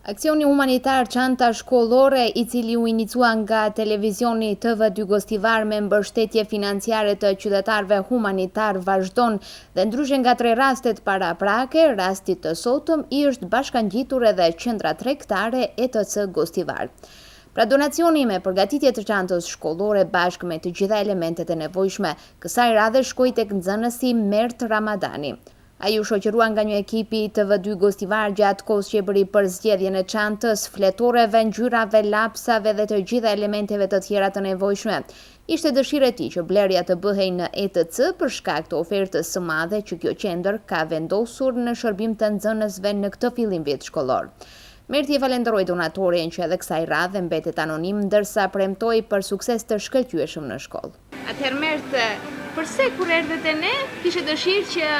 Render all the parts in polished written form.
Aksioni humanitar Çanta shkollore, i cili u inicua nga televizioni TV2 Gostivar me mbështetje financiare të qytetarëve humanitar, vazhdon dhe ndryshe nga 3 rastet paraprake, rasti të sotëm i është bashkangjitur edhe qendra tregtare ETC Gostivar. Pra donacioni me përgatitje të çantës shkollore bashkë me të gjitha elementet e nevojshme, kësaj radhe shkoi tek nxënësi Mert Ramadani. Ai u shoqërua nga një ekipi TV2 Gostivar gjatë kohës që bëri për zgjedhjen e çantës, fletoreve, ngjyrave, lapsave dhe të gjitha elementeve të tjera të nevojshme. Ishte dëshira e tij që blerja të bëhej në ETC për shkak të ofertës së madhe që kjo qendër ka vendosur në shërbim të nxënësve në këtë fillim vit shkollor. Merti falenderoi donatorin që edhe kësaj radhe mbetet anonim, ndërsa premtoi për sukses të shkëlqyeshëm në shkollë. Atëherë Mert, përse kur erdhe te ne, kishe dëshirë që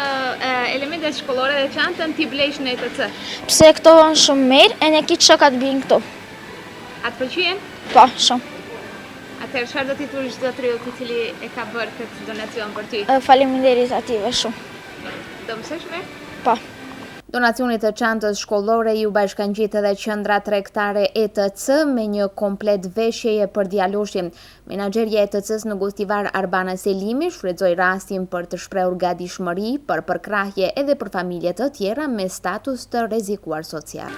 elementet shkollore dhe çantën t'i blesh në ETC? Pse këto janë shumë mirë, e ne kisha ka të binë këto. A të pëlqyen? Po, shumë. Atëherë çfarë do t'i thuash çdo trillt i cili e ka bërë këtë donacion për ty? Faleminderit ative shumë. Do mësosh me? Po. Donacionit të çantës shkollore ju bashkangjit edhe qendra tregtare ETC me një komplet veshjeje për djaloshim. Menaxherja e ETC-s në Gostivar Arbana Selimi shfrytëzoi rastin për të shprehur gatishmëri për përkrahje edhe për familje të tjera me status të rrezikuar social.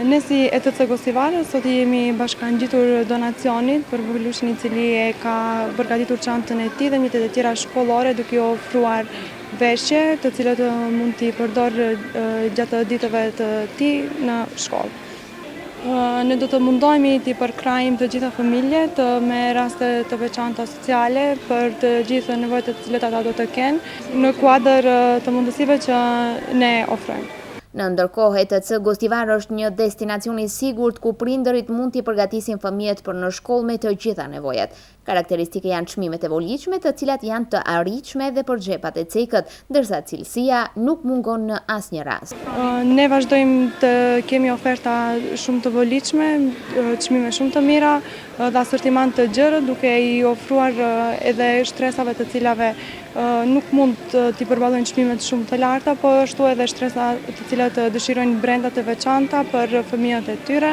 Ne si ETC Gostivar sot jemi bashkangjitur donacionit për vogëlushin i cili e ka përgatitur çantën e tij dhe mjetet e tjera shkollore duke i ofruar veshje të cilët mund t'i përdor gjatë ditëve të tij në shkollë. Ne do të mundohemi t'i përkrahim të gjitha familjet me raste të veçanta sociale për të gjitha nevojat të cilat ata do të kenë në kuadër të mundësive që ne ofrojmë. Në ndërkohë, ETC Gostivar është një destinacion i sigurt ku prindërit mund t'i përgatisin fëmijët për në shkollë me të gjitha nevojat. Karakteristike janë çmimet e volitshme, të cilat janë të arritshme dhe për xhepat e cekët, ndërsa cilësia nuk mungon në asnjë rast. Ne vazhdojmë të kemi oferta shumë të volitshme, çmime shumë të mira dhe asortiment të gjerë, duke i ofruar edhe shtresave të cilave nuk mund t'i përballojnë çmimet shumë të larta, po ashtu edhe shtresa të cilat dëshirojnë brenda të veçanta për fëmijët e tyre,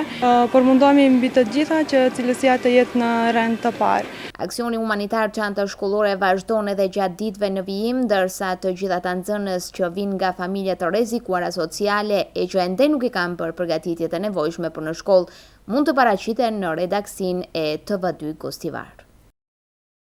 por mundohemi mbi të gjitha që cilësia të jetë në rend të parë. Aksioni humanitar Çanta shkollore vazhdon edhe gjatë ditëve në vijim, ndërsa të gjitha ata nxënës që vinë nga familje të rrezikuara sociale e që ende nuk i kanë bërë përgatitjet e nevojshme për në shkollë, mund të paraqiten në redaksinë e TV2 Gostivar.